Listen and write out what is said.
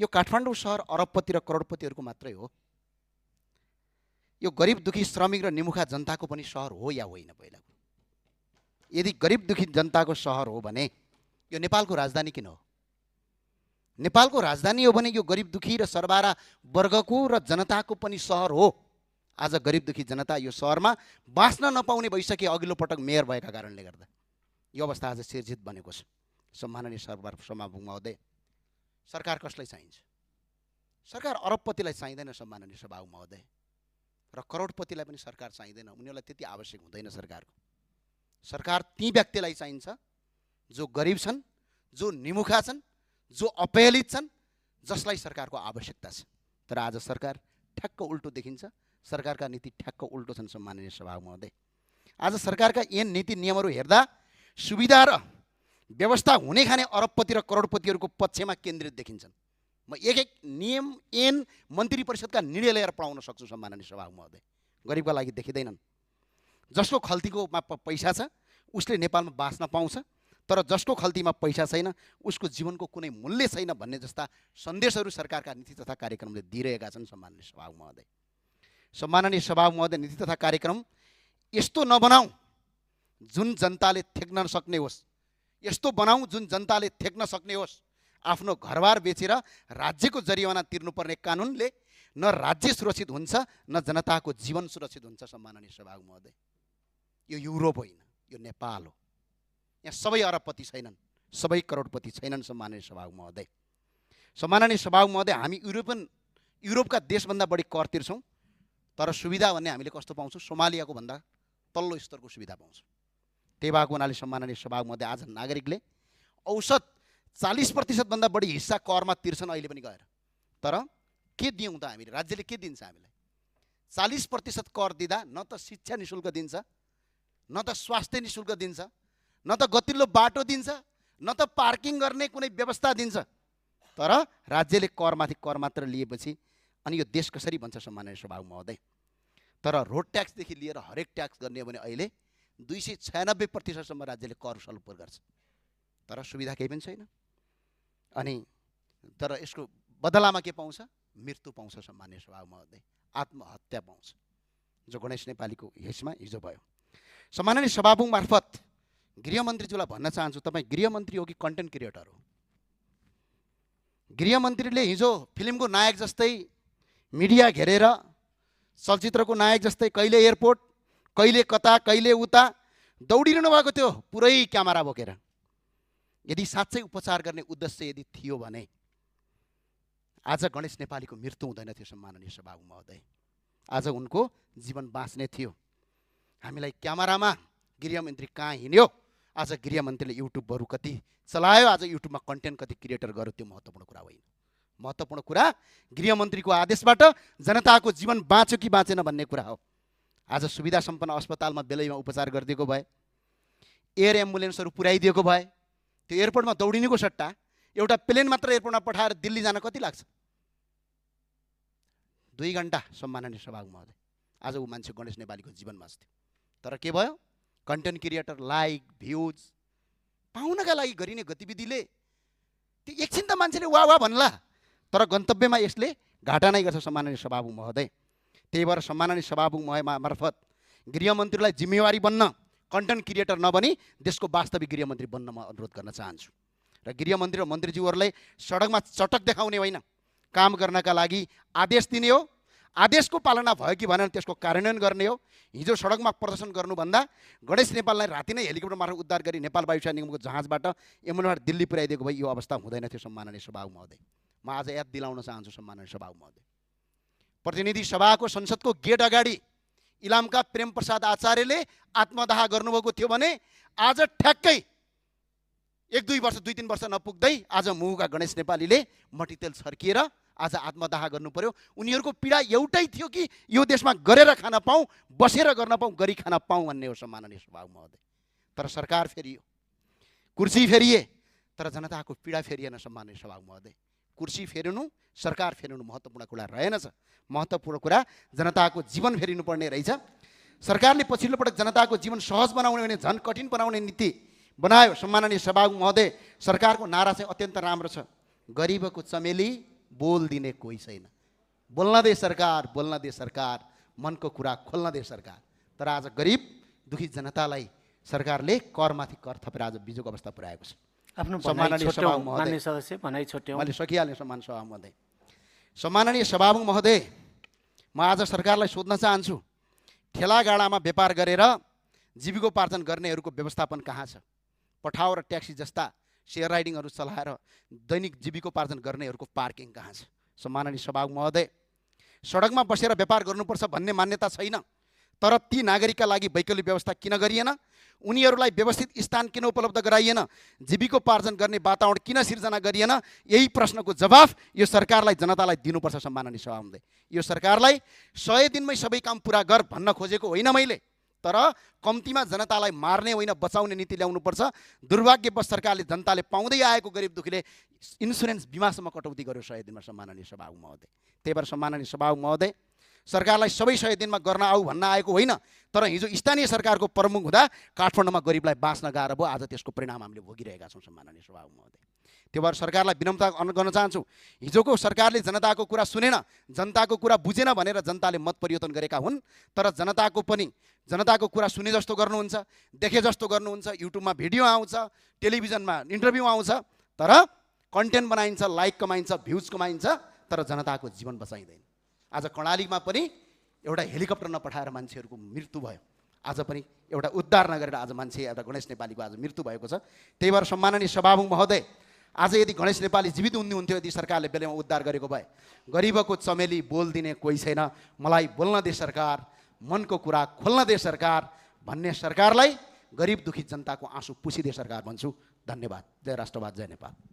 यो काठमाडौँ सहर अरबपति र करोडपतिहरूको मात्रै हो? यो गरिब दुखी श्रमिक र निमुखा जनताको पनि सहर हो या होइन? पहिला यदि गरिब दुखी जनताको सहर हो भने यो नेपालको राजधानी किन हो? नेपालको राजधानी हो भने यो गरिब दुखी र सरबारा वर्गको र जनताको पनि सहर हो। आज गरिब दुखी जनता यो सहरमा बाँच्न नपाउने भइसके अघिल्लो पटक मेयर भएका कारणले गर्दा यो अवस्था आज सिर्जित बनेको छ। सम्माननीय सभामुख महोदय, सरकार कसलाई चाहिन्छ? सरकार अरबपतिलाई चाहिँदैन सम्माननीय सभामुख महोदय, र करोडपतिलाई पनि सरकार चाहिँदैन। उनीहरूलाई त्यति आवश्यक हुँदैन सरकारको। सरकार ती व्यक्तिलाई चाहिन्छ जो गरिब छन्, जो निमुखा छन्, जो अपहेलित छन्, जसलाई सरकारको आवश्यकता छ। तर आज सरकार ठ्याक्क उल्टो देखिन्छ। सरकारका नीति ठ्याक्क उल्टो छन् सम्माननीय सभामुख महोदय। आज सरकारका ऐन नीति नियमहरू हेर्दा सुविधा र व्यवस्था हुने खाने अरबपति र करोडपतिहरूको पक्षमा केन्द्रित देखिन्छन्। म एक एक नियम ऐन मन्त्री परिषदका निर्णय लिएर पढाउन सक्छु सम्माननीय सभामुख महोदय। गरिबका लागि देखिँदैनन्। जसको खल्तीकोमा पैसा छ उसले नेपालमा बाँच्न पाउँछ, तर जसको खल्तीमा पैसा छैन उसको जीवनको कुनै मूल्य छैन भन्ने जस्ता सन्देशहरू सरकारका नीति तथा कार्यक्रमले दिइरहेका छन् सम्माननीय सभामुख महोदय। सम्माननीय सभामुख महोदय, नीति तथा कार्यक्रम यस्तो नबनाऊ जुन जनताले थेक्न सक्ने होस्, यस्तो बनाऊ जुन जनताले थेक्न सक्ने होस्। आफ्नो घरबार बेचेर राज्यको जरिवाना तिर्नुपर्ने कानुनले न राज्य सुरक्षित हुन्छ न जनताको जीवन सुरक्षित हुन्छ सम्माननीय सभामुख महोदय। यो युरोप होइन, यो नेपाल हो। यहाँ सबै अरबपति छैनन्, सबै करोडपति छैनन् सम्माननीय सभामुख महोदय। सम्माननीय सभामुख महोदय, हामी युरोपका देशभन्दा बढी कर तिर्छौँ, तर सुविधा भन्ने हामीले कस्तो पाउँछौँ? सोमालियाको भन्दा तल्लो स्तरको सुविधा पाउँछौँ। त्यही भएको हुनाले सम्माननीय सभामुख महोदय, आज नागरिकले औसत 40% भन्दा बढी हिस्सा करमा तिर्छन् अहिले पनि गएर। तर के दियौँ त हामीले? राज्यले के दिन्छ हामीलाई? 40% कर दिँदा न त शिक्षा निशुल्क दिन्छ, न त स्वास्थ्य निशुल्क दिन्छ, न त गतिल्लो बाटो दिन्छ, न त पार्किङ गर्ने कुनै व्यवस्था दिन्छ। तर राज्यले करमाथि कर मात्र लिएपछि अनि यो देश कसरी बन्छ सम्माननीय सभामुख महोदय? तर रोड ट्याक्सदेखि लिएर हरेक ट्याक्स गर्ने हो भने अहिले 296% राज्यले कर सल्लोपर गर्छ, तर सुविधा केही पनि छैन। अनि तर यसको बदलामा के पाउँछ? मृत्यु पाउँछ सम्माननीय सभामुख महोदय, आत्महत्या पाउँछ, जो गणेश नेपालीको हिस्सामा हिजो भयो। सम्माननीय सभामुख मार्फत गृहमन्त्रीज्यूलाई भन्न चाहन्छु, तपाईँ गृहमन्त्री हो कि कन्टेन्ट क्रिएटर हो? गृहमन्त्रीले हिजो फिल्मको नायक जस्तै मिडिया घेरेर, चलचित्रको नायक जस्तै कहिले एयरपोर्ट, कहिले कता, कहिले उता दौडिरहनु भएको थियो पुरै क्यामेरा बोकेर। यदि साँच्चै उपचार गर्ने उद्देश्य यदि थियो भने आज गणेश नेपालीको मृत्यु हुँदैन थियो सम्माननीय सभामुख महोदय। आज उनको जीवन बाँच्ने थियो। हामीलाई क्यामेरामा गृहमन्त्री कहाँ हिँड्यो, आज गृहमन्त्रीले युट्युबहरू कति चलायो, आज युट्युबमा कन्टेन्ट कति क्रिएटर गर्यो, त्यो महत्त्वपूर्ण कुरा होइन। महत्त्वपूर्ण कुरा गृहमन्त्रीको आदेशबाट जनताको जीवन बाँच्यो कि बाँचेन भन्ने कुरा हो। आज सुविधा सम्पन्न अस्पतालमा बेलैमा उपचार गरिदिएको भए, एयर एम्बुलेन्सहरू पुर्याइदिएको भए, त्यो एयरपोर्टमा दौडिनेको सट्टा एउटा प्लेन मात्र एयरपोर्टमा पठाएर दिल्ली जान कति लाग्छ? 2 घन्टा सम्माननीय सभामुख महोदय। आज ऊ मान्छे गणेश नेपालीको जीवन बाँच्थ्यो। तर के भयो? कन्टेन्ट क्रिएटर, लाइक, भ्युज पाउनका लागि गरिने गतिविधिले त्यो एकछिन त मान्छेले वाह वाह भन्ला, तर गन्तव्यमा यसले घाटा नै गर्छ सम्माननीय सभामुख महोदय। त्यही भएर सम्माननीय सभामुख मार्फत गृहमन्त्रीलाई जिम्मेवारी बन्न, कन्टेन्ट क्रिएटर नबनी देशको वास्तविक गृहमन्त्री बन्न म अनुरोध गर्न चाहन्छु। र गृहमन्त्री र मन्त्रीज्यूहरूलाई सडकमा चटक देखाउने होइन, काम गर्नका लागि आदेश दिने हो। आदेशको पालना भयो कि भनेर त्यसको कार्यान्वयन गर्ने हो। हिजो सडकमा प्रदर्शन गर्नुभन्दा गणेश नेपाललाई राति नै हेलिकप्टर मार्फत उद्धार गरी नेपाल वायुसेना निगमको जहाजबाट एम्बुलेन्सबाट दिल्ली पुर्याइदिएको भए यो अवस्था हुँदैन थियो सम्माननीय सभामुख महोदय। म आज याद दिलाउन चाहन्छु सम्माननीय सभामुख महोदय, प्रतिनिधि सभाको संसदको गेट अगाडि इलामका प्रेम प्रसाद आचार्यले आत्मदाह गर्नुभएको थियो भने आज ठ्याक्कै 1-2 वर्ष 2-3 वर्ष नपुग्दै आज मुहुका गणेश नेपालीले मट्टीतेल छर्किएर आज आत्मदाह गर्नु पर्यो। उनीहरूको पीडा एउटै थियो कि यो देशमा गरेर खान पाऊँ, बसेर गर्न पाऊँ, गरी खान पाऊँ भन्ने हो सम्माननीय सभामुख महोदय। तर सरकार फेरियो, कुर्सी फेरिए, तर जनताको पीडा फेरिएन सम्माननीय सभामुख महोदय। कुर्सी फेरिनु, सरकार फेरिनु महत्त्वपूर्ण कुरा रहेनछ। महत्त्वपूर्ण कुरा जनताको जीवन फेरिनु पर्ने रहेछ। सरकारले पछिल्लो पटक जनताको जीवन सहज बनाउने भने झन् कठिन बनाउने नीति बनायो सम्माननीय सभामुख महोदय। सरकारको नारा चाहिँ अत्यन्त राम्रो छ, गरिबको चमेली बोल दिने कोही छैन। बोल्न दे सरकार, बोल्न दे सरकार, मनको कुरा खोल्न दे सरकार। तर आज गरिब दुखी जनतालाई सरकारले करमाथि कर थपेर आज बिजोको अवस्था पुर्याएको छ। आफ्नो सम्माननीय सभामुख महोदय, मान्य सदस्य भनाइ छोट्यौँ। मैले सकिहालेँ। सम्माननीय सभामुख महोदय, म आज सरकारलाई सोध्न चाहन्छु, ठेलागाडामा व्यापार गरेर जीविकोपार्जन गर्नेहरूको व्यवस्थापन कहाँ छ? पठाउ र ट्याक्सी जस्ता सेयर राइडिङहरू चलाएर दैनिक जीविकोपार्जन गर्नेहरूको पार्किङ कहाँ छ? सम्माननीय सभामुख महोदय, सडकमा बसेर व्यापार गर्नुपर्छ भन्ने मान्यता छैन, तर ती नागरिकका लागि वैकल्पिक व्यवस्था किन गरिएन? उनीहरूलाई व्यवस्थित स्थान किन उपलब्ध गराइएन? जीविकोपार्जन गर्ने वातावरण किन सिर्जना गरिएन? यही प्रश्नको जवाफ यो सरकारलाई, जनतालाई दिनुपर्छ। सम्माननीय सभामुख, यो सरकारलाई 100 दिनमै सबै काम पुरा गर भन्न खोजेको होइन मैले, तर कम्तीमा जनतालाई मार्ने होइन बचाउने नीति ल्याउनुपर्छ। दुर्भाग्यवश सरकारले जनताले पाउँदै आएको गरिब दुखीले इन्सुरेन्स बिमासम्म कटौती गर्यो 100 दिनमा। सम्माननीय सभामुख महोदय, त्यही भएर सम्माननीय सभामुख महोदय, सरकारलाई सबै 100 दिनमा गर्न आऊ भन्न आएको होइन, तर हिजो स्थानीय सरकारको प्रमुख हुँदा काठमाडौँमा गरिबलाई बाँच्न गाह्रो भयो। आज त्यसको परिणाम हामीले भोगिरहेका छौँ। सम्माननीय सभामुख महोदय, त्यो भएर सरकारलाई विनम्रता गर्न चाहन्छु, हिजोको सरकारले जनताको कुरा सुनेन, जनताको कुरा बुझेन भनेर जनताले मत परिवर्तन गरेका हुन्, तर जनताको कुरा सुने जस्तो गर्नुहुन्छ, देखे जस्तो गर्नुहुन्छ, युट्युबमा भिडियो आउँछ, टेलिभिजनमा इन्टरभ्यू आउँछ, तर कन्टेन्ट बनाइन्छ, लाइक कमाइन्छ, भ्युज कमाइन्छ, तर जनताको जीवन बचाइँदैन। आज कर्णालीमा पनि एउटा हेलिकप्टर नपठाएर मान्छेहरूको मृत्यु भयो। आज पनि एउटा उद्धार नगरेर आज मान्छे, एउटा गणेश नेपालीको आज मृत्यु भएको छ। त्यही भएर सम्माननीय सभामुख महोदय, आज यदि गणेश नेपाली जीवित हुनुहुन्थ्यो, यदि सरकारले बेलामा उद्धार गरेको भए, गरिबको चमेली बोल दिने कोही छैन, मलाई बोल्न दे सरकार, मनको कुरा खोल्न दे सरकार भन्ने सरकारलाई गरिब दुखी जनताको आँसु पुछिदे सरकार भन्छु। धन्यवाद। जय राष्ट्रवाद, जय नेपाल।